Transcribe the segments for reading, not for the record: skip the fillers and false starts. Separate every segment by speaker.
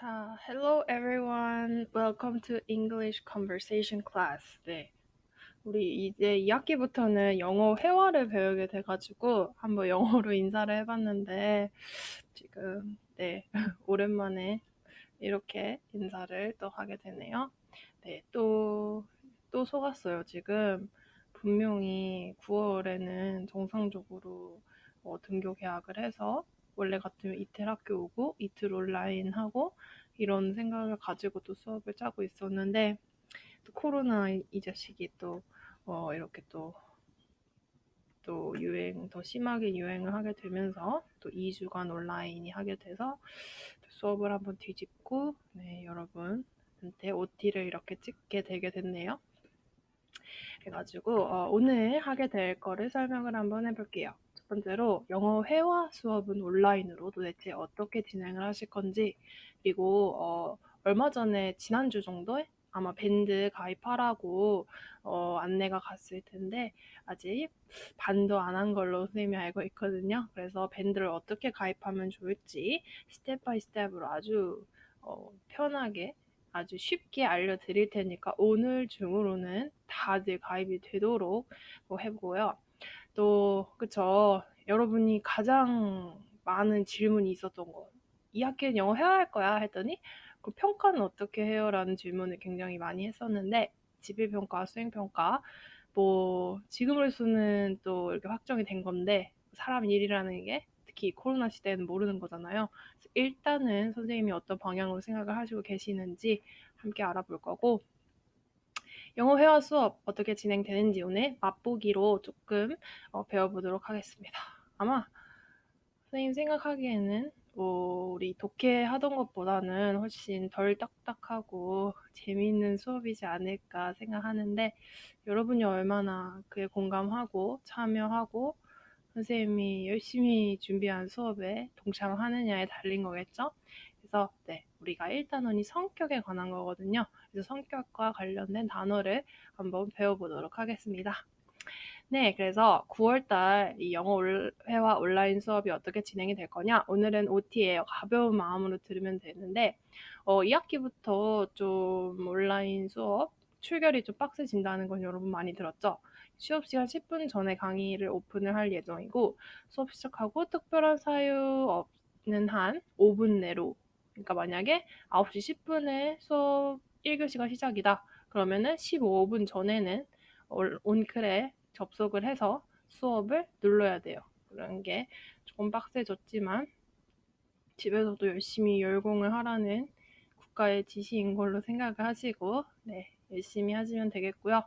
Speaker 1: 자, hello everyone. Welcome to English Conversation Class. 네, 우리 이제 2학기부터는 영어 회화를 배우게 돼가지고 한번 영어로 인사를 해봤는데 지금 오랜만에 이렇게 인사를 또 하게 되네요. 네, 또 속았어요. 지금 분명히 9월에는 정상적으로 등교 개학을 해서 원래 같으면 이틀 학교 오고 이틀 온라인 하고 이런 생각을 가지고 또 수업을 짜고 있었는데 또 코로나 이 자식이 또 이렇게 또 더 심하게 유행을 하게 되면서 또 2주간 온라인이 하게 돼서 수업을 한번 뒤집고 여러분한테 OT를 이렇게 찍게 되게 됐네요. 그래가지고 오늘 하게 될 거를 설명을 한번 해볼게요. 첫 번째로 영어 회화 수업은 온라인으로 도대체 어떻게 진행을 하실 건지, 그리고 얼마 전에 지난주 정도에 아마 밴드 가입하라고 안내가 갔을 텐데 아직 반도 안 한 걸로 선생님이 알고 있거든요. 그래서 밴드를 어떻게 가입하면 좋을지 스텝 바이 스텝으로 아주 편하게 아주 쉽게 알려드릴 테니까 오늘 중으로는 다들 가입이 되도록 해보고요. 또 그쵸, 여러분이 가장 많은 질문이 있었던 거, 2학기는 영어 해야 할 거야 했더니 그 평가는 어떻게 해요? 라는 질문을 굉장히 많이 했었는데 지필평가, 수행평가 지금으로서는 또 이렇게 확정이 된 건데 사람 일이라는 게 특히 코로나 시대에는 모르는 거잖아요. 일단은 선생님이 어떤 방향으로 생각을 하시고 계시는지 함께 알아볼 거고, 영어 회화 수업 어떻게 진행되는지 오늘 맛보기로 조금 배워보도록 하겠습니다. 아마 선생님 생각하기에는 우리 독해 하던 것보다는 훨씬 덜 딱딱하고 재미있는 수업이지 않을까 생각하는데 여러분이 얼마나 그에 공감하고 참여하고 선생님이 열심히 준비한 수업에 동참하느냐에 달린 거겠죠? 그래서 우리가 1단원이 성격에 관한 거거든요. 그래서 성격과 관련된 단어를 한번 배워보도록 하겠습니다. 네, 그래서 9월달 이 영어 회화 온라인 수업이 어떻게 진행이 될 거냐? 오늘은 OT예요. 가벼운 마음으로 들으면 되는데 2학기부터 좀 온라인 수업 출결이 좀 빡세진다는 건 여러분 많이 들었죠? 수업 시간 10분 전에 강의를 오픈을 할 예정이고 수업 시작하고 특별한 사유 없는 한 5분 내로, 그러니까 만약에 9시 10분에 수업 1교시가 시작이다. 그러면은 15분 전에는 온클에 접속을 해서 수업을 눌러야 돼요. 그런 게 조금 빡세졌지만 집에서도 열심히 열공을 하라는 국가의 지시인 걸로 생각을 하시고 열심히 하시면 되겠고요.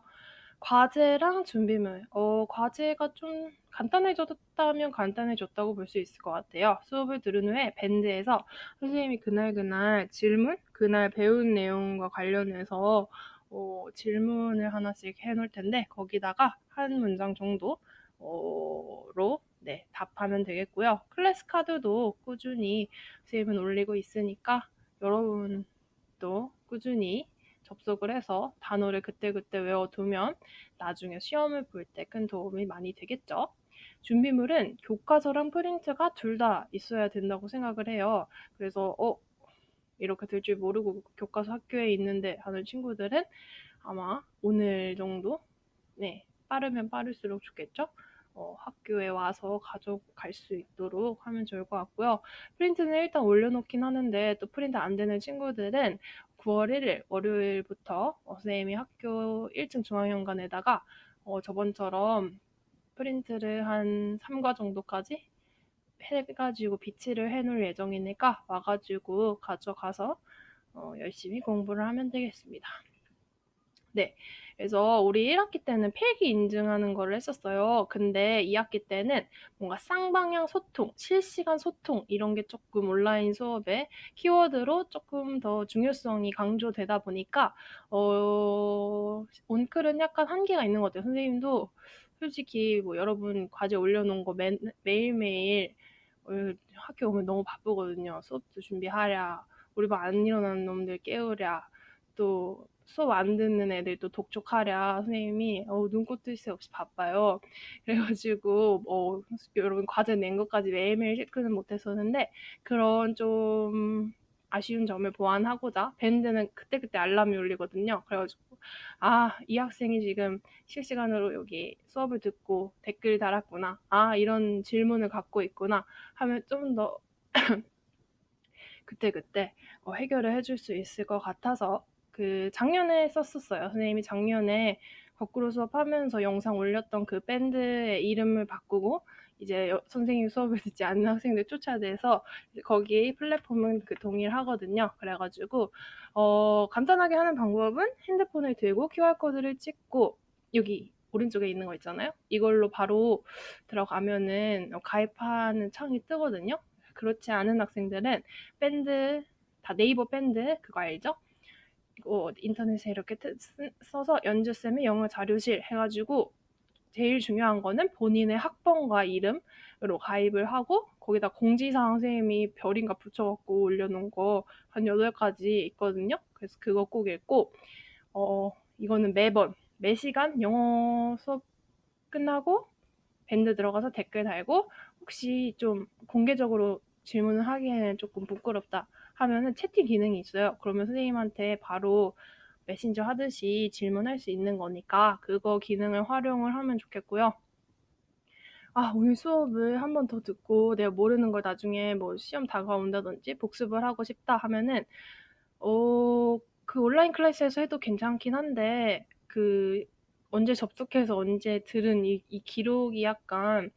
Speaker 1: 과제랑 준비물. 과제가 좀 간단해졌다면 간단해졌다고 볼 수 있을 것 같아요. 수업을 들은 후에 밴드에서 선생님이 그날 질문, 그날 배운 내용과 관련해서 질문을 하나씩 해놓을 텐데 거기다가 한 문장 정도로 답하면 되겠고요. 클래스 카드도 꾸준히 선생님은 올리고 있으니까 여러분도 꾸준히 접속을 해서 단어를 그때그때 외워두면 나중에 시험을 볼 때 큰 도움이 많이 되겠죠. 준비물은 교과서랑 프린트가 둘 다 있어야 된다고 생각을 해요. 그래서 이렇게 될 줄 모르고 교과서 학교에 있는데 하는 친구들은 아마 오늘 정도 빠르면 빠를수록 좋겠죠. 학교에 와서 가져갈 수 있도록 하면 좋을 것 같고요. 프린트는 일단 올려놓긴 하는데 또 프린트 안 되는 친구들은 9월 1일 월요일부터 선생님이 학교 1층 중앙현관에다가 저번처럼 프린트를 한 3과 정도까지 해가지고 비치를 해놓을 예정이니까 와가지고 가져가서 열심히 공부를 하면 되겠습니다. 네, 그래서 우리 1학기 때는 필기 인증하는 거를 했었어요. 근데 2학기 때는 뭔가 쌍방향 소통, 실시간 소통 이런 게 조금 온라인 수업에 키워드로 조금 더 중요성이 강조되다 보니까 온클은 약간 한계가 있는 것 같아요. 선생님도 솔직히 여러분 과제 올려놓은 거 매일매일 학교 오면 너무 바쁘거든요. 수업도 준비하랴, 우리 반 안 일어나는 놈들 깨우랴, 또 수업 안 듣는 애들 또 독촉하랴 선생님이 눈꽃 뜰 새 없이 바빠요. 그래가지고 여러분 과제 낸 것까지 매일매일 체크는 못했었는데 그런 좀 아쉬운 점을 보완하고자 밴드는 그때그때 알람이 울리거든요. 그래가지고 이 학생이 지금 실시간으로 여기 수업을 듣고 댓글 달았구나. 이런 질문을 갖고 있구나 하면 좀 더 그때그때 해결을 해줄 수 있을 것 같아서 작년에 썼었어요. 선생님이 작년에 거꾸로 수업하면서 영상 올렸던 그 밴드의 이름을 바꾸고 이제 선생님 수업을 듣지 않는 학생들 쫓아내서 거기 플랫폼은 동일하거든요. 그래가지고 간단하게 하는 방법은 핸드폰을 들고 QR코드를 찍고 여기 오른쪽에 있는 거 있잖아요. 이걸로 바로 들어가면은 가입하는 창이 뜨거든요. 그렇지 않은 학생들은 밴드, 다 네이버 밴드 그거 알죠? 이거 인터넷에 이렇게 써서 연주쌤의 영어 자료실 해가지고 제일 중요한 거는 본인의 학번과 이름으로 가입을 하고 거기다 공지사항 선생님이 별인가 붙여갖고 올려놓은 거 한 8가지 있거든요. 그래서 그거 꼭 읽고 이거는 매 시간 영어 수업 끝나고 밴드 들어가서 댓글 달고 혹시 좀 공개적으로 질문을 하기에는 조금 부끄럽다 하면은 채팅 기능이 있어요. 그러면 선생님한테 바로 메신저 하듯이 질문할 수 있는 거니까 그거 기능을 활용을 하면 좋겠고요. 오늘 수업을 한 번 더 듣고 내가 모르는 걸 나중에 뭐 시험 다가온다든지 복습을 하고 싶다 하면은 그 온라인 클래스에서 해도 괜찮긴 한데 언제 접속해서 언제 들은 이 기록이 약간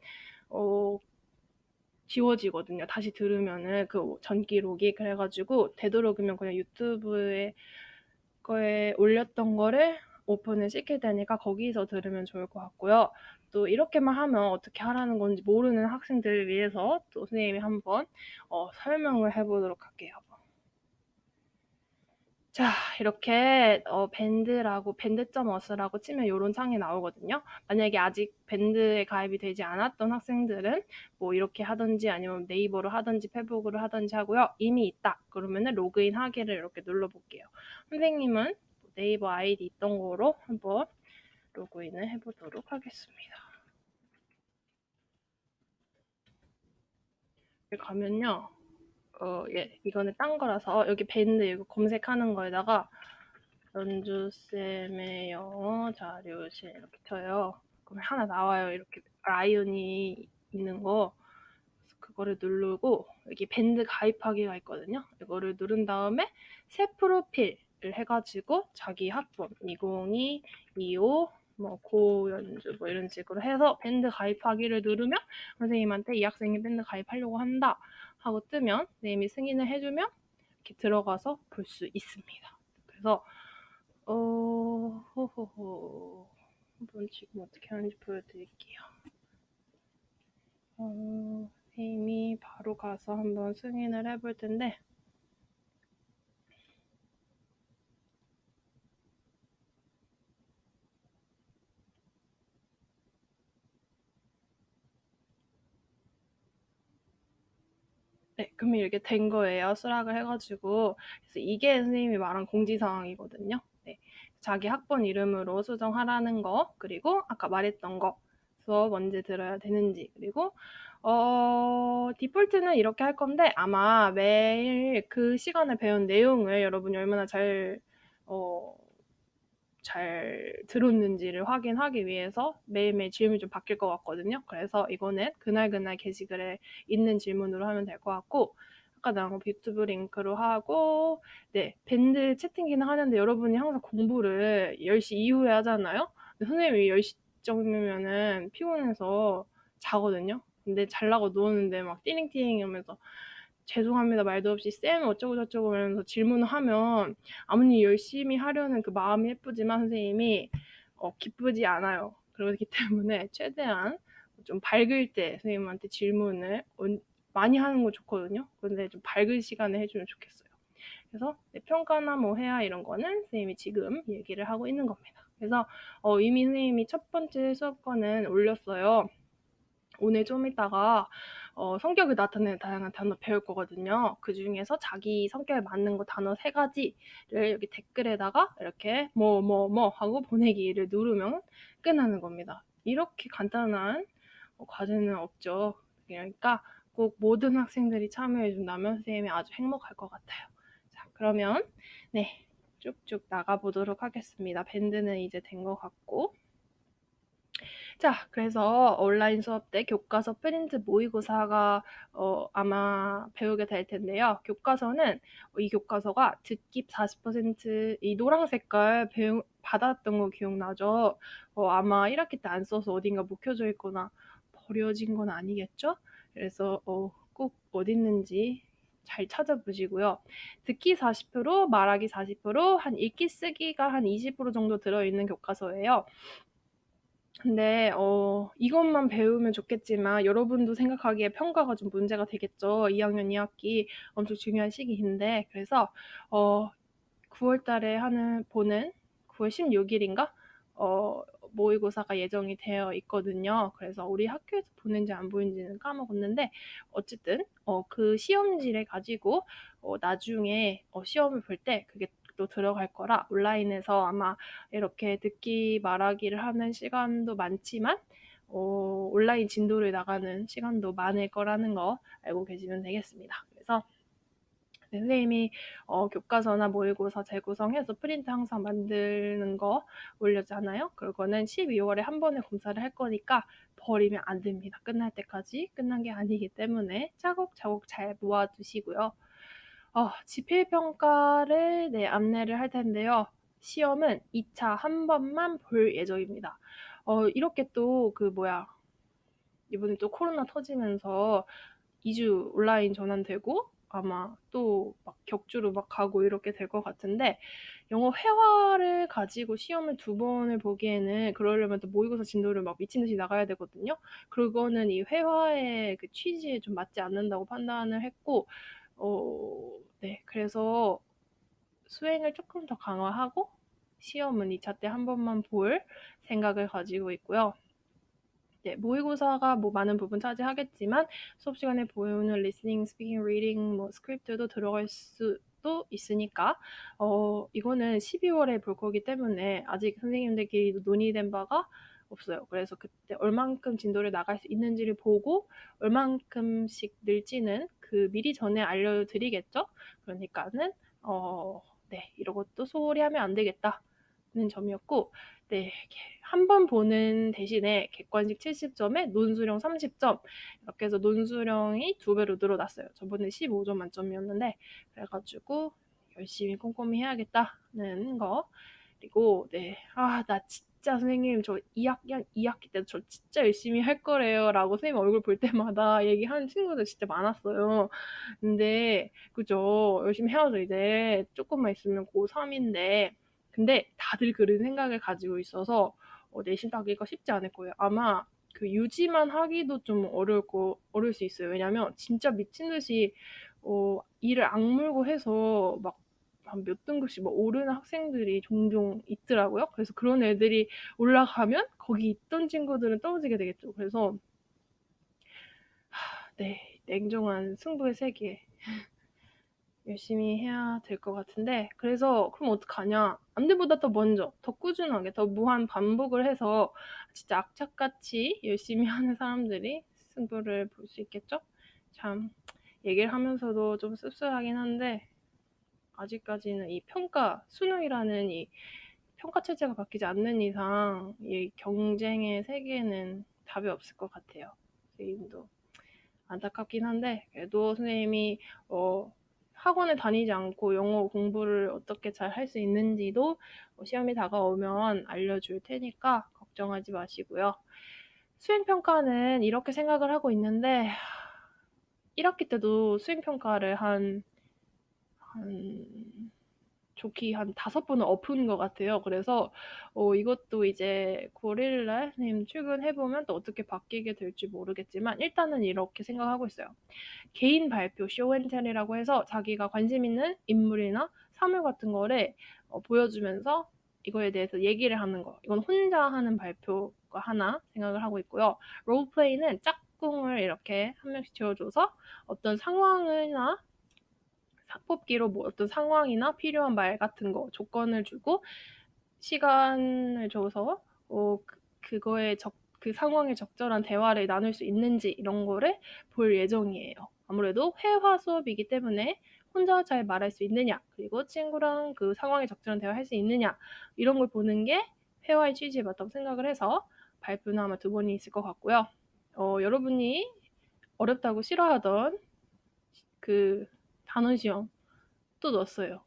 Speaker 1: 지워지거든요. 다시 들으면은 그 전 기록이. 그래가지고 되도록이면 그냥 유튜브에 거에 올렸던 거를 오픈을 시킬 테니까 거기서 들으면 좋을 것 같고요. 또 이렇게만 하면 어떻게 하라는 건지 모르는 학생들을 위해서 또 선생님이 한번 설명을 해보도록 할게요. 자, 이렇게 밴드.us라고 치면 이런 창이 나오거든요. 만약에 아직 밴드에 가입이 되지 않았던 학생들은 뭐 이렇게 하든지 아니면 네이버로 하든지 페북으로 하든지 하고요. 이미 있다 그러면은 로그인 하기를 이렇게 눌러볼게요. 선생님은 네이버 아이디 있던 거로 한번 로그인을 해보도록 하겠습니다. 여기 가면요. 이거는 딴 거라서 여기 밴드 이거 검색하는 거에다가 연주쌤의 영어 자료실 이렇게 쳐요. 그럼 하나 나와요. 이렇게 아이언이 있는 거. 그거를 누르고 여기 밴드 가입하기가 있거든요. 이거를 누른 다음에 새 프로필을 해가지고 자기 학번 2022, 25 고연주 이런 식으로 해서 밴드 가입하기를 누르면 선생님한테 이 학생이 밴드 가입하려고 한다 하고 뜨면 선생님이 승인을 해주면 이렇게 들어가서 볼 수 있습니다. 그래서 호호호. 한번 지금 어떻게 하는지 보여드릴게요. 선생님이 바로 가서 한번 승인을 해볼 텐데, 네, 그럼 이렇게 된 거예요. 수락을 해가지고. 그래서 이게 선생님이 말한 공지사항이거든요. 네, 자기 학번 이름으로 수정하라는 거, 그리고 아까 말했던 거, 수업 언제 들어야 되는지, 그리고 디폴트는 이렇게 할 건데 아마 매일 그 시간에 배운 내용을 여러분이 얼마나 잘 들었는지를 확인하기 위해서 매일매일 질문이 좀 바뀔 것 같거든요. 그래서 이거는 그날그날 게시글에 있는 질문으로 하면 될 것 같고, 아까 나온 거 유튜브 링크로 하고, 네, 밴드 채팅 기능 하는데 여러분이 항상 공부를 10시 이후에 하잖아요. 근데 선생님이 10시쯤이면은 피곤해서 자거든요. 근데 잘라고 누웠는데 막 띠링띠링 이러면서 죄송합니다 말도 없이 쌤 어쩌고 저쩌고 이러면서 질문을 하면 아무리 열심히 하려는 그 마음이 예쁘지만 선생님이 기쁘지 않아요. 그렇기 때문에 최대한 좀 밝을 때 선생님한테 질문을 많이 하는 거 좋거든요. 근데 좀 밝은 시간에 해주면 좋겠어요. 그래서 평가나 뭐 해야 이런 거는 선생님이 지금 얘기를 하고 있는 겁니다. 그래서 이미 선생님이 첫 번째 수업권은 올렸어요. 오늘 좀 이따가 성격을 나타내는 다양한 단어 배울 거거든요. 그 중에서 자기 성격에 맞는 거 단어 3가지를 여기 댓글에다가 이렇게 뭐 하고 보내기를 누르면 끝나는 겁니다. 이렇게 간단한 과제는 없죠. 그러니까 꼭 모든 학생들이 참여해 준다면 선생님이 아주 행복할 것 같아요. 그러면 네, 쭉쭉 나가보도록 하겠습니다. 밴드는 이제 된 것 같고. 자, 그래서 온라인 수업 때 교과서 프린트 모의고사가 아마 배우게 될 텐데요. 교과서는 이 교과서가 듣기 40%이 노란 색깔 받았던 거 기억나죠? 아마 1학기 때 안 써서 어딘가 묵혀져 있거나 버려진 건 아니겠죠? 그래서 꼭 어디 있는지 잘 찾아보시고요. 듣기 40%, 말하기 40%, 한 읽기 쓰기가 한 20% 정도 들어있는 교과서예요. 근데 이것만 배우면 좋겠지만 여러분도 생각하기에 평가가 좀 문제가 되겠죠. 2학년 2학기 엄청 중요한 시기인데 그래서 9월 달에 보는 9월 16일인가 모의고사가 예정이 되어 있거든요. 그래서 우리 학교에서 보는지 안 보는지는 까먹었는데 어쨌든 그 시험지를 가지고 나중에 시험을 볼 때 그게 또 들어갈 거라 온라인에서 아마 이렇게 듣기 말하기를 하는 시간도 많지만 온라인 진도를 나가는 시간도 많을 거라는 거 알고 계시면 되겠습니다. 그래서 선생님이 교과서나 모의고사 재구성해서 프린트 항상 만드는 거 올렸잖아요. 그거는 12월에 한 번에 검사를 할 거니까 버리면 안 됩니다. 끝날 때까지 끝난 게 아니기 때문에 차곡차곡 잘 모아두시고요. 지필평가를 안내를 할 텐데요. 시험은 2차 한 번만 볼 예정입니다. 이렇게 또 이번에 또 코로나 터지면서 2주 온라인 전환되고 아마 또 막 격주로 막 가고 이렇게 될 것 같은데 영어 회화를 가지고 시험을 2번을 보기에는 그러려면 또 모의고사 진도를 막 미친 듯이 나가야 되거든요. 그거는 이 회화의 그 취지에 좀 맞지 않는다고 판단을 했고 네, 그래서 수행을 조금 더 강화하고 시험은 2차 때 한 번만 볼 생각을 가지고 있고요. 네, 모의고사가 많은 부분 차지하겠지만 수업 시간에 보여오는 리스닝, 스피킹, 리딩, 스크립트도 들어갈 수도 있으니까 이거는 12월에 볼 거기 때문에 아직 선생님들끼리 논의된 바가 없어요. 그래서 그때 얼만큼 진도를 나갈 수 있는지를 보고 얼만큼씩 늘지는 미리 전에 알려드리겠죠. 그러니까는 네, 이런 것도 소홀히 하면 안 되겠다는 점이었고 네, 한 번 보는 대신에 객관식 70점에 논술형 30점 이렇게 해서 논술형이 2배로 늘어났어요. 저번에 15점 만점이었는데 그래가지고 열심히 꼼꼼히 해야겠다는 거. 그리고 네, 나 진짜 선생님 저 2학기 때 저 진짜 열심히 할 거래요 라고 선생님 얼굴 볼 때마다 얘기하는 친구들 진짜 많았어요. 근데 그죠, 열심히 해야죠. 이제 조금만 있으면 고3인데 근데 다들 그런 생각을 가지고 있어서 내신 따기가 쉽지 않을 거예요. 아마 유지만 하기도 좀 어려울 수 있어요. 왜냐면 진짜 미친 듯이 일을 악물고 해서 막 한 몇 등급씩 오르는 학생들이 종종 있더라고요. 그래서 그런 애들이 올라가면 거기 있던 친구들은 떨어지게 되겠죠. 그래서 네, 냉정한 승부의 세계 열심히 해야 될 것 같은데 그래서 그럼 어떡하냐, 남들보다 더 먼저 더 꾸준하게 더 무한 반복을 해서 진짜 악착같이 열심히 하는 사람들이 승부를 볼 수 있겠죠. 참 얘기를 하면서도 좀 씁쓸하긴 한데 아직까지는 이 수능이라는 이 평가 체제가 바뀌지 않는 이상 이 경쟁의 세계는 답이 없을 것 같아요. 선생님도 안타깝긴 한데 그래도 선생님이 학원을 다니지 않고 영어 공부를 어떻게 잘 할 수 있는지도 시험이 다가오면 알려줄 테니까 걱정하지 마시고요. 수행평가는 이렇게 생각을 하고 있는데 1학기 때도 수행평가를 좋게 한 5번은 엎은 것 같아요. 그래서 이것도 이제 9일날 선생님 출근해보면 또 어떻게 바뀌게 될지 모르겠지만 일단은 이렇게 생각하고 있어요. 개인 발표, 쇼앤텔이라고 해서 자기가 관심 있는 인물이나 사물 같은 거를 보여주면서 이거에 대해서 얘기를 하는 거. 이건 혼자 하는 발표가 하나 생각을 하고 있고요. 롤플레이는 짝꿍을 이렇게 한 명씩 지어줘서 어떤 상황이나 뽑기로 어떤 상황이나 필요한 말 같은 거 조건을 주고 시간을 줘서 그 상황에 적절한 대화를 나눌 수 있는지 이런 거를 볼 예정이에요. 아무래도 회화 수업이기 때문에 혼자 잘 말할 수 있느냐, 그리고 친구랑 그 상황에 적절한 대화할 수 있느냐, 이런 걸 보는 게 회화의 취지에 맞다고 생각을 해서 발표는 아마 2번이 있을 것 같고요. 여러분이 어렵다고 싫어하던 그 단원 시험 또 넣었어요.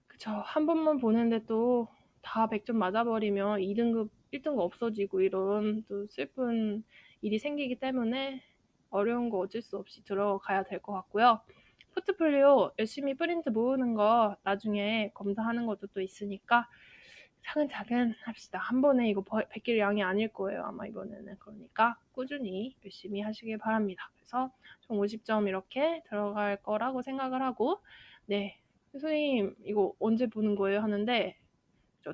Speaker 1: 그쵸. 한 번만 보는데 또 다 100점 맞아버리면 2등급, 1등급 없어지고 이런 또 슬픈 일이 생기기 때문에 어려운 거 어쩔 수 없이 들어가야 될 것 같고요. 포트폴리오 열심히 프린트 모으는 거 나중에 검사하는 것도 또 있으니까 차근차근 합시다. 한 번에 이거 100개 양이 아닐 거예요, 아마 이번에는. 그러니까 꾸준히 열심히 하시길 바랍니다. 그래서 총 50점 이렇게 들어갈 거라고 생각을 하고, 네, 선생님 이거 언제 보는 거예요? 하는데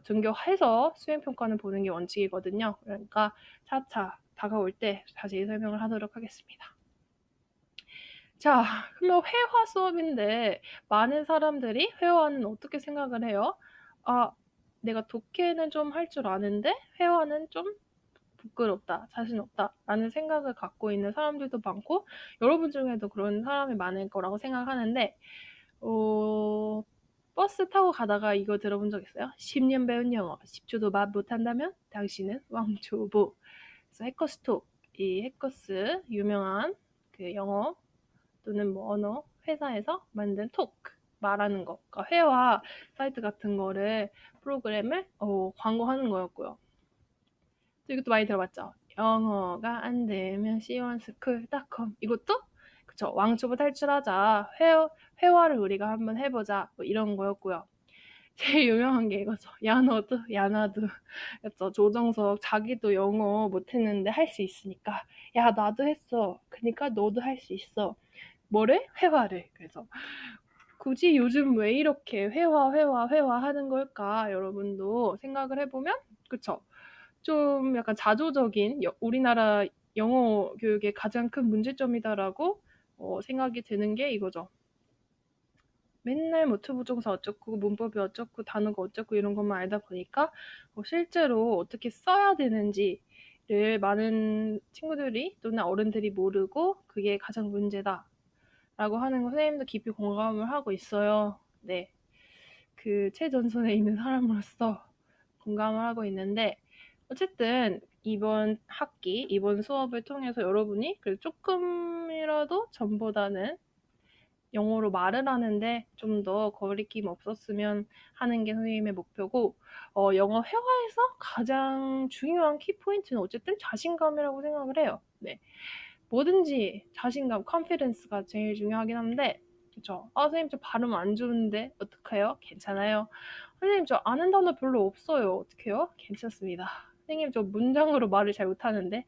Speaker 1: 등교해서 수행평가는 보는 게 원칙이거든요. 그러니까 차차 다가올 때 자세히 설명을 하도록 하겠습니다. 자, 그러면 회화 수업인데 많은 사람들이 회화는 어떻게 생각을 해요? 아, 내가 독해는 좀 할 줄 아는데 회화는 좀 부끄럽다, 자신 없다 라는 생각을 갖고 있는 사람들도 많고, 여러분 중에도 그런 사람이 많을 거라고 생각하는데, 버스 타고 가다가 이거 들어본 적 있어요? 10년 배운 영어 10초도 말 못한다면 당신은 왕초보. 그래서 해커스톡, 이 해커스 유명한 그 영어 또는 뭐 언어 회사에서 만든 토크, 말하는 거, 그러니까 회화 사이트 같은 거를 프로그램을 광고하는 거였고요. 또 이것도 많이 들어봤죠. 영어가 안 되면 c1school.com, 이것도 그쵸, 왕초보 탈출하자, 회화를 우리가 한번 해보자, 뭐 이런 거였고요. 제일 유명한 게 이거죠. 야너도 야나도 였죠. 조정석 자기도 영어 못했는데 할 수 있으니까 야 나도 했어, 그러니까 너도 할 수 있어. 뭐를? 회화를. 그래서 굳이 요즘 왜 이렇게 회화 하는 걸까? 여러분도 생각을 해보면, 그쵸? 좀 약간 자조적인 우리나라 영어 교육의 가장 큰 문제점이다라고 생각이 드는 게 이거죠. 맨날 뭐 투부정사 어쩌고 문법이 어쩌고 단어가 어쩌고 이런 것만 알다 보니까 실제로 어떻게 써야 되는지를 많은 친구들이 또는 어른들이 모르고, 그게 가장 문제다 라고 하는 거 선생님도 깊이 공감을 하고 있어요. 네. 그 최전선에 있는 사람으로서 공감을 하고 있는데, 어쨌든 이번 학기, 이번 수업을 통해서 여러분이 그래도 조금이라도 전보다는 영어로 말을 하는데 좀 더 거리낌 없었으면 하는 게 선생님의 목표고, 영어 회화에서 가장 중요한 키포인트는 어쨌든 자신감이라고 생각을 해요. 네. 뭐든지 자신감, 컨피던스가 제일 중요하긴 한데, 그쵸? 선생님 저 발음 안 좋은데 어떡해요? 괜찮아요. 선생님 저 아는 단어 별로 없어요. 어떡해요? 괜찮습니다. 선생님 저 문장으로 말을 잘 못하는데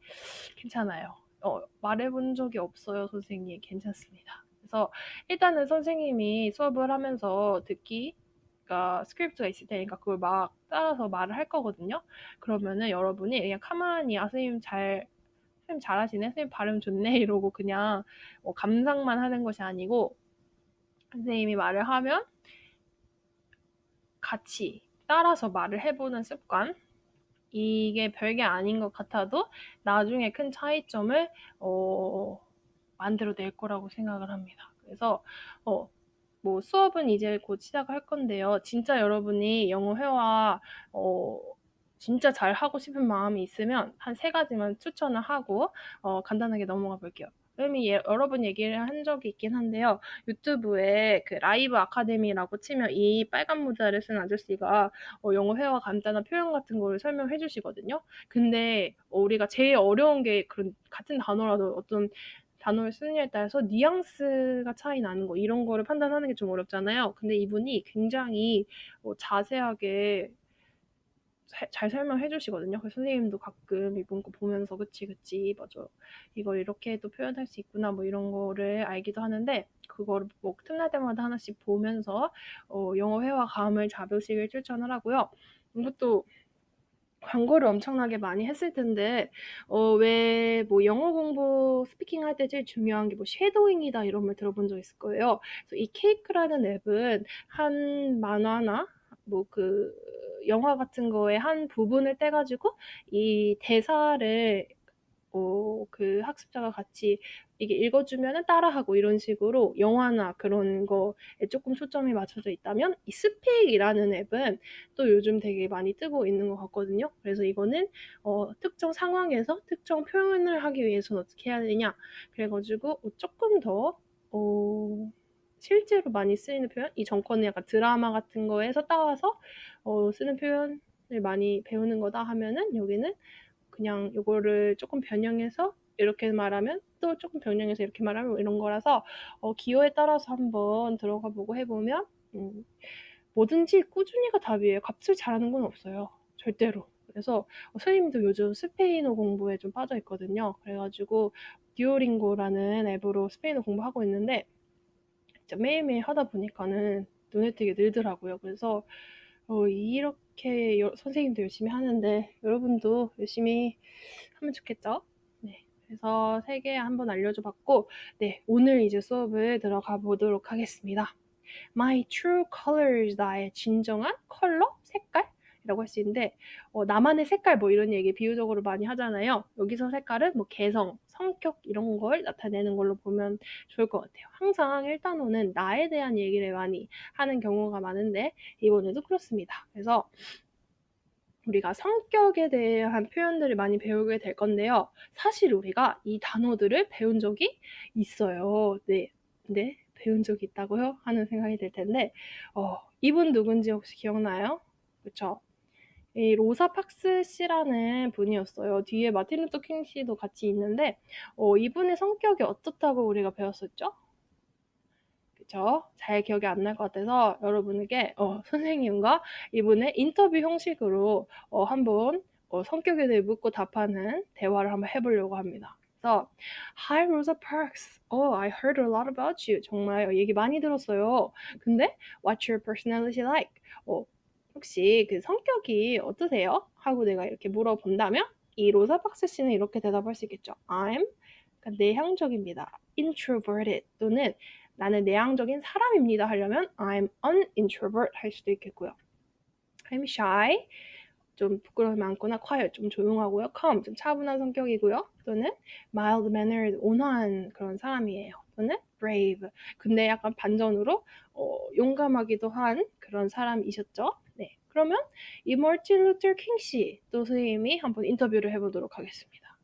Speaker 1: 괜찮아요. 말해본 적이 없어요, 선생님. 괜찮습니다. 그래서 일단은 선생님이 수업을 하면서 그러니까 스크립트가 있을 테니까 그걸 막 따라서 말을 할 거거든요. 그러면은 여러분이 그냥 가만히 선생님 잘하시네, 선생님 발음 좋네 이러고 그냥 감상만 하는 것이 아니고, 선생님이 말을 하면 같이 따라서 말을 해보는 습관, 이게 별게 아닌 것 같아도 나중에 큰 차이점을 만들어낼 거라고 생각을 합니다. 그래서 뭐 수업은 이제 곧 시작할 건데요. 진짜 여러분이 영어 회화 진짜 잘 하고 싶은 마음이 있으면 한 3가지만 추천을 하고 간단하게 넘어가 볼게요. 이미 여러 번 얘기를 한 적이 있긴 한데요. 유튜브에 그 라이브 아카데미라고 치면 이 빨간 모자를 쓴 아저씨가 영어 회화 간단한 표현 같은 거를 설명해 주시거든요. 근데 우리가 제일 어려운 게 그런 같은 단어라도 어떤 단어를 쓰느냐에 따라서 뉘앙스가 차이 나는 거, 이런 거를 판단하는 게 좀 어렵잖아요. 근데 이분이 굉장히 자세하게 잘 설명해 주시거든요. 그래서 선생님도 가끔 이분 거 보면서 그치 맞아, 이걸 이렇게 또 표현할 수 있구나 뭐 이런 거를 알기도 하는데, 그거를 뭐 틈날 때마다 하나씩 보면서 영어 회화 감을 잡으시길 추천을 하고요. 이것도 광고를 엄청나게 많이 했을 텐데 왜 뭐 영어 공부 스피킹 할 때 제일 중요한 게 뭐 쉐도잉이다 이런 말 들어본 적 있을 거예요. 그래서 이 케이크라는 앱은 한 만화나 뭐 그 영화 같은 거의 한 부분을 떼가지고 이 대사를 그 학습자가 같이 이게 읽어주면은 따라하고 이런 식으로 영화나 그런 거에 조금 초점이 맞춰져 있다면 이 스픽이라는 앱은 또 요즘 되게 많이 뜨고 있는 것 같거든요. 그래서 이거는 특정 상황에서 특정 표현을 하기 위해서는 어떻게 해야 되냐 그래가지고 조금 더 실제로 많이 쓰이는 표현 이 전거는 약간 드라마 같은 거에서 따와서 쓰는 표현을 많이 배우는 거다 하면은 여기는 그냥 요거를 조금 변형해서 이렇게 말하면 또 조금 변형해서 이렇게 말하면 이런 거라서 기호에 따라서 한번 들어가 보고 해보면 뭐든지 꾸준히가 답이에요. 값을 잘하는 건 없어요. 절대로. 그래서 선생님도 요즘 스페인어 공부에 좀 빠져 있거든요. 그래가지고 듀오링고라는 앱으로 스페인어 공부하고 있는데 진짜 매일매일 하다 보니까는 눈에 띄게 늘더라고요. 그래서 이렇게 선생님도 열심히 하는데 여러분도 열심히 하면 좋겠죠? 네. 그래서 3개 한번 알려줘 봤고, 네. 오늘 이제 수업을 들어가 보도록 하겠습니다. My true colors, 나의 진정한 컬러? 색깔? 이라고 할 수 있는데 나만의 색깔 뭐 이런 얘기 비유적으로 많이 하잖아요. 여기서 색깔은 뭐 개성, 성격 이런 걸 나타내는 걸로 보면 좋을 것 같아요. 항상 1단원은 나에 대한 얘기를 많이 하는 경우가 많은데 이번에도 그렇습니다. 그래서 우리가 성격에 대한 표현들을 많이 배우게 될 건데요. 사실 우리가 이 단어들을 배운 적이 있어요. 네. 네, 배운 적이 있다고요? 하는 생각이 들 텐데 이분 누군지 혹시 기억나요? 그쵸? 이 로사 팍스 씨라는 분이었어요. 뒤에 마틴 루터 킹 씨도 같이 있는데 이분의 성격이 어떻다고 우리가 배웠었죠? 그쵸? 잘 기억이 안 날 것 같아서 여러분에게 선생님과 이분의 인터뷰 형식으로 한번 성격에 대해 묻고 답하는 대화를 한번 해보려고 합니다. 그래서 Hi Rosa Parks. I heard a lot about you. 정말 얘기 많이 들었어요. 근데 What's your personality like? 혹시 그 성격이 어떠세요? 하고 내가 이렇게 물어본다면 이 로사 박스 씨는 이렇게 대답할 수 있겠죠. I'm 그러니까 내향적입니다. introverted 또는 나는 내향적인 사람입니다 하려면 I'm an introvert 할 수도 있겠고요. I'm shy 좀 부끄러움이 많거나 quiet 좀 조용하고요. calm 좀 차분한 성격이고요. 또는 mild mannered 온화한 그런 사람이에요. 또는 brave 근데 약간 반전으로 용감하기도 한 그런 사람이셨죠. 네, 그러면 이 마틴 루터 킹 씨 또 선생님이 한번 인터뷰를 해보도록 하겠습니다.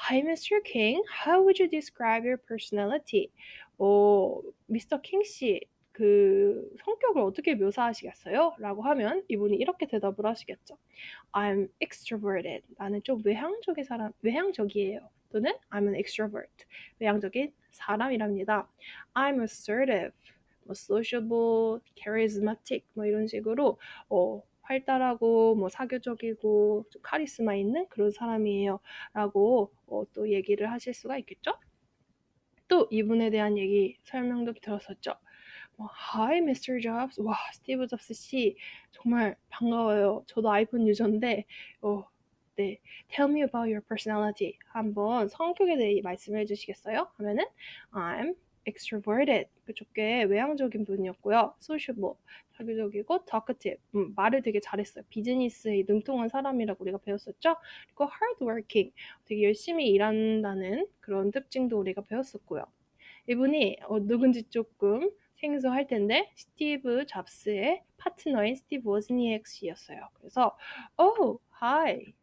Speaker 1: Hi, Mr. King. How would you describe your personality? 미스터 킹 씨, 그 성격을 어떻게 묘사하시겠어요? 라고 하면 이분이 이렇게 대답을 하시겠죠. I'm extroverted. 나는 좀 외향적이에요. 또는 I'm an extrovert. 외향적인 사람이랍니다. I'm assertive. 뭐 sociable, charismatic 뭐 이런 식으로 활달하고 뭐 사교적이고 좀 카리스마 있는 그런 사람이에요. 라고 또 얘기를 하실 수가 있겠죠? 또 이분에 대한 얘기 설명도 들었었죠. Hi, Mr. Jobs. 와, 스티브 잡스 씨 정말 반가워요. 저도 아이폰 유저인데 네, Tell me about your personality. 한번 성격에 대해 말씀해 주시겠어요? 하면은 I'm extroverted. 좋게 외향적인 분이었고요. sociable. 사교적이고 talkative. 말을 되게 잘했어요. 비즈니스에 능통한 사람이라고 우리가 배웠었죠. 그리고 hardworking. 되게 열심히 일한다는 그런 특징도 우리가 배웠었고요. 이분이 누군지 조금 생소할 텐데 스티브 잡스의 파트너인 스티브 워즈니액 씨였어요. 그래서 hi,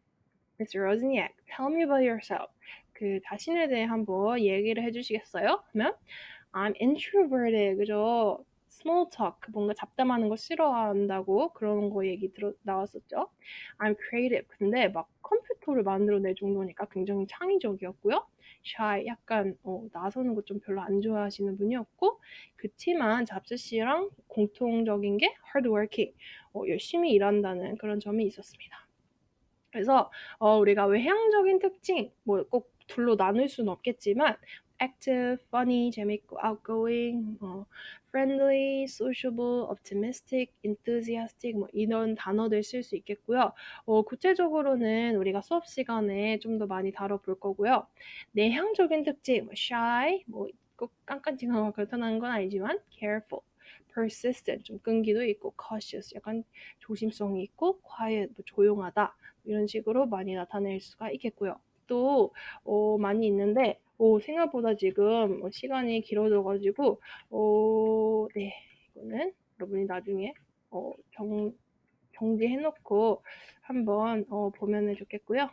Speaker 1: Mr. Wozniak, tell me about yourself. 그 자신에 대해 한번 얘기를 해주시겠어요? 하면 I'm introverted, 그죠? Small talk, 뭔가 잡담하는 거 싫어한다고 그런 거 얘기 나왔었죠. I'm creative, 근데 막 컴퓨터를 만들어낼 정도니까 굉장히 창의적이었고요. Shy, 약간 나서는 거 좀 별로 안 좋아하시는 분이었고 그치만 잡스 씨랑 공통적인 게 hardworking, 열심히 일한다는 그런 점이 있었습니다. 그래서 우리가 외향적인 특징 뭐 꼭 둘로 나눌 수는 없겠지만 active, funny, 재밌고 outgoing, friendly, sociable, optimistic, enthusiastic 뭐 이런 단어들 쓸 수 있겠고요. 구체적으로는 우리가 수업 시간에 좀 더 많이 다뤄볼 거고요. 내향적인 특징, shy, 꼭 깐깐지근하고 그렇다는 건 아니지만 careful, persistent, 좀 끈기도 있고 cautious, 약간 조심성이 있고 quiet, 조용하다 이런 식으로 많이 나타낼 수가 있겠고요. 책도 많이 있는데 생각보다 지금 시간이 길어져 가지고 네. 이거는 여러분이 나중에 정지해 놓고 한번 보면은 좋겠고요.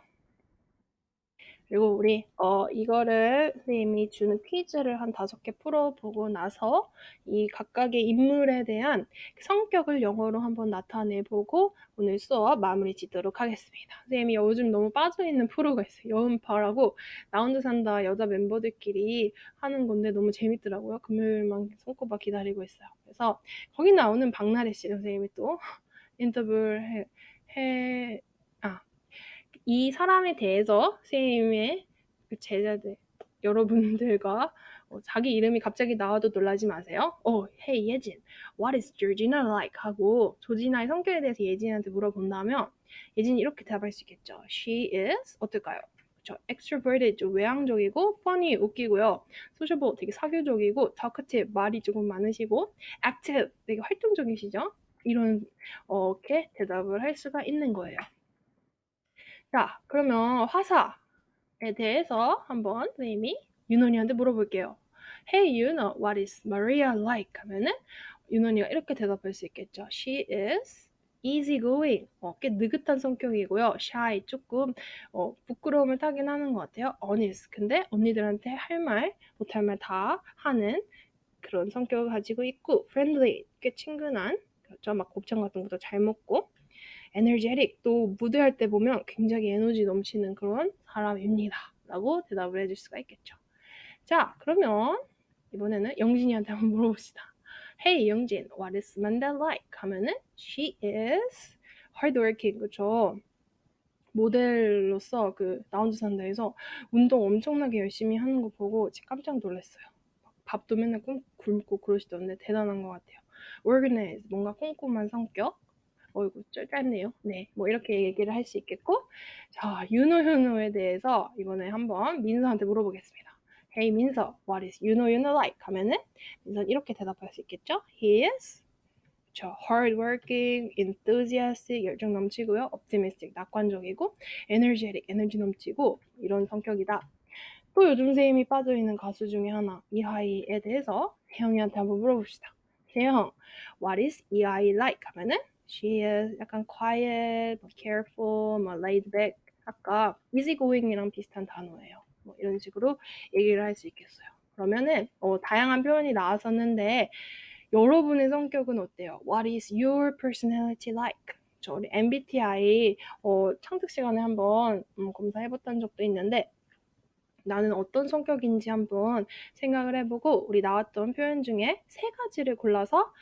Speaker 1: 그리고 우리 이거를 선생님이 주는 퀴즈를 한 5개 풀어보고 나서 이 각각의 인물에 대한 성격을 영어로 한번 나타내 보고 오늘 수업 마무리 짓도록 하겠습니다. 선생님이 요즘 너무 빠져있는 프로가 있어요. 여운파라고 나 혼자 산다 여자 멤버들끼리 하는 건데 너무 재밌더라고요. 금요일만 손꼽아 기다리고 있어요. 그래서 거기 나오는 박나래 씨 선생님이 또 인터뷰를 이 사람에 대해서 선생님의 그 제자들 여러분들과 자기 이름이 갑자기 나와도 놀라지 마세요. Hey 예진, what is Georgina like? 하고 조지나의 성격에 대해서 예진한테 물어본다면 예진이 이렇게 대답할 수 있겠죠. She is 어떨까요? 그렇죠. extroverted 좀 외향적이고 funny 웃기고요. sociable 되게 사교적이고 talkative 말이 조금 많으시고 active 되게 활동적이시죠. 이렇게 대답을 할 수가 있는 거예요. 자, 그러면 화사에 대해서 한번 선생님이 윤원이한테 물어볼게요. Hey, Yuno, what is Maria like? 하면은 윤원이가 이렇게 대답할 수 있겠죠. She is easygoing. 꽤 느긋한 성격이고요. shy, 조금 부끄러움을 타긴 하는 것 같아요. honest. 근데 언니들한테 할 말, 못할 말 다 하는 그런 성격을 가지고 있고 friendly, 꽤 친근한, 그렇죠? 막 곱창 같은 것도 잘 먹고 energetic, 또 무대할 때 보면 굉장히 에너지 넘치는 그런 사람입니다. 라고 대답을 해줄 수가 있겠죠. 자, 그러면 이번에는 영진이한테 한번 물어봅시다. Hey, 영진, what is Amanda like? 하면은 she is hardworking, 그쵸? 모델로서 나 혼자 산다에서 운동 엄청나게 열심히 하는 거 보고 진짜 깜짝 놀랐어요. 밥도 맨날 굶고 그러시던데 대단한 것 같아요. organized, 뭔가 꼼꼼한 성격. 어이구, 짧네요. 네, 뭐 이렇게 얘기를 할 수 있겠고, 자, 윤호윤호에 대해서 이번에 한번 민서한테 물어보겠습니다. Hey 민서, what is 윤호윤호 like? 하면은 민서는 이렇게 대답할 수 있겠죠? He is hardworking, enthusiastic, 열정 넘치고요, optimistic, 낙관적이고, energetic, 에너지 넘치고 이런 성격이다. 또 요즘 선생님이 빠져있는 가수 중에 하나, 이하이에 대해서 세영이한테 한번 물어봅시다. 세영, what is 이하이 like? 하면은 she is 약간 quiet, careful, laid back. 아까 easygoing이랑 비슷한 단어예요. 뭐 이런 식으로 얘기를 할 수 있겠어요. 그러면은 다양한 표현이 나왔었는데 여러분의 성격은 어때요? What is your personality like? 우리 MBTI 창특 시간에 한번 검사해봤던 적도 있는데 나는 어떤 성격인지 한번 생각을 해보고 우리 나왔던 표현 중에 3가지를 골라서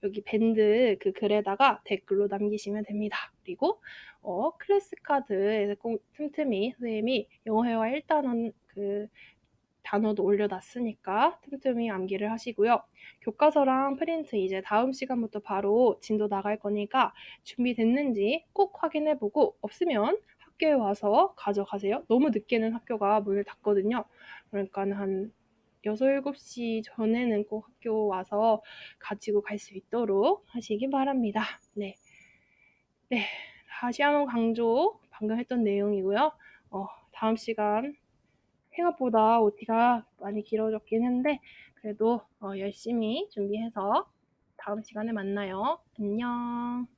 Speaker 1: 여기 밴드 그 글에다가 댓글로 남기시면 됩니다. 그리고 클래스 카드에서 꼭 틈틈이 선생님이 영어회화 1단원 단어도 올려놨으니까 틈틈이 암기를 하시고요. 교과서랑 프린트 이제 다음 시간부터 바로 진도 나갈 거니까 준비됐는지 꼭 확인해보고 없으면 학교에 와서 가져가세요. 너무 늦게는 학교가 문을 닫거든요. 그러니까 한 6, 7시 전에는 꼭 학교 와서 가지고 갈 수 있도록 하시기 바랍니다. 네. 다시 한번 강조 방금 했던 내용이고요. 다음 시간 생각보다 OT가 많이 길어졌긴 한데 그래도 열심히 준비해서 다음 시간에 만나요. 안녕.